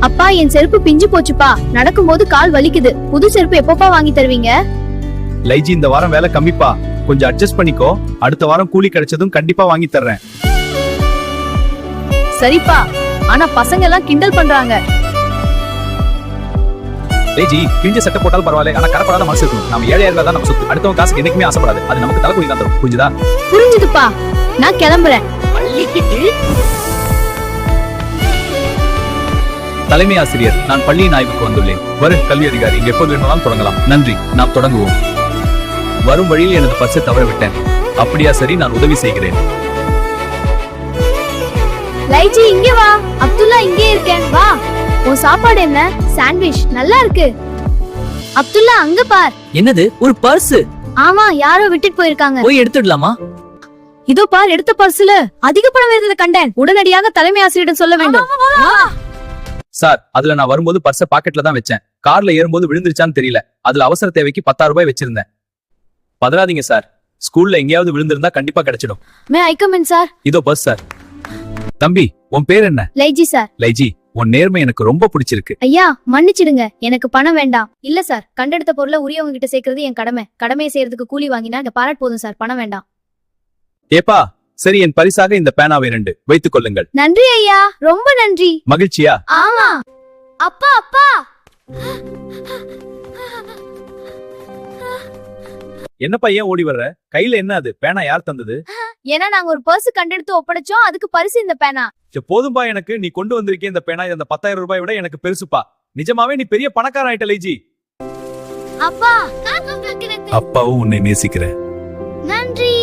அப்பா என் செருப்பு பிஞ்சு போச்சுப்பா, நடக்கும்போது கால் வலிக்குது. புது செருப்பு எப்பப்பா வாங்கி தருவீங்க? லைஜி, இந்த வாரம் வேலை கம்மிப்பா, கொஞ்சம் அட்ஜஸ்ட் பண்ணிக்கோ. அடுத்த வாரம் கூலி கிடைச்சதும் கண்டிப்பா வாங்கி தர்றேன். சரிப்பா, ஆனா பசங்க எல்லாம் கிண்டல் பண்றாங்க. லைஜி, கிழிஞ்ச சட்டை போட்டாலும் பரவாயில்ல, ஆனா கரப்படாத மனசு இருக்கணும். நம்ம ஏழையா தான் நம்ம சொத்து. அடுத்தவங்க காசுக்கு என்னைக்குமே ஆசைப்படாது. அது நமக்கு தலைக்குடி தான் தரும். புரிஞ்சுதா? புரிஞ்சுதுப்பா, நான் கிளம்புறேன். தலைமை ஆசிரியர், நான் பள்ளியின் ஆய்வுக்கு வந்துள்ளேன். வரும் கல்வி அதிகாரி, இங்க எப்போது வேணுமானாலும் தொடங்கலாம். நன்றி, நாம் தொடங்குவோம். வரும் வழியில் எனது பர்ஸை தவற விட்டேன். அப்படியா? சரி, நான் உதவி செய்கிறேன். லைஜி இங்க வா. அப்துல்லா இங்கே இருக்கேன், வா. உன் சாப்பாடு என்ன? சாண்ட்விச் நல்லா இருக்கு. அப்துல்லா அங்க பார். என்னது, ஒரு பர்ஸ்? ஆமா, யாரோ விட்டுட்டு போயிருக்காங்க. போய் எடுத்துடலாமா? இதோ பார், எடுத்த பர்ஸ்ல அதிக பணம் இருந்ததை கண்டேன். உடனடியாக தலைமை ஆசிரியரிடம் சொல்ல வேண்டும். சார், அதுல நான் வரும்போது பர்ஸை பாக்கெட்ல தான் வச்சேன். கார்ல ஏறும்போது விழுந்துருச்சான்னு தெரியல. அதுல அவசர தேவைக்கு 10,000 ரூபாய் வச்சிருந்தேன். பதறாதீங்க சார், ஸ்கூல்ல எங்கேயாவது விழுந்திருந்தா கண்டிப்பா கிடைச்சிடும். மே ஐ கம் இன் சார்? இதோ பர்ஸ் சார். தம்பி, உன் பேர் என்ன? லைஜி சார். லைஜி, உன் நேர்மை எனக்கு ரொம்ப பிடிச்சிருக்கு. ஐயா மன்னிச்சிடுங்க, எனக்கு பணம் வேண்டாம். இல்ல சார், கண்டெடுத்த பொருளை உரியவங்க கிட்ட சேர்க்கறது என் கடமை. கடமையை செய்யறதுக்கு கூலி வாங்கினா இந்த பாராட்டு போதும் சார், பணம் வேண்டாம். ஏப்பா, சரி, என் பரிசாக இந்த பேனாவை 2 வைத்துக் கொள்ளுங்கள். நன்றி ஐயா, ரொம்ப நன்றி. மகிழ்ச்சியா? ஆமா. அப்பா அப்பா, என்னப்பா ஏன் ஓடி வர்ற? கையில என்ன அது? பேனா யார் தந்தது? ஏன்னா நாங்க ஒரு பர்ஸ் கண்டெடுத்து ஒப்படைச்சோம், அதுக்கு பரிசு இந்த பேனா. போதும்பா, எனக்கு நீ கொண்டு வந்திருக்கே இந்த பேனா. இந்த 10,000 ரூபாய் விட எனக்கு பெருசுப்பா. நிஜமாவே நீ பெரிய பணக்கார ஆயிட்ட லைஜி. அப்பா, அப்பாவும் உன்னை நேசிக்கிறேன். நன்றி.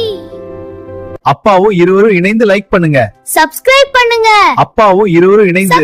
அப்பாவும் இருவரும் இணைந்து லைக் பண்ணுங்க. சப்ஸ்கிரைப் பண்ணுங்க. அப்பாவும் இருவரும் இணைந்து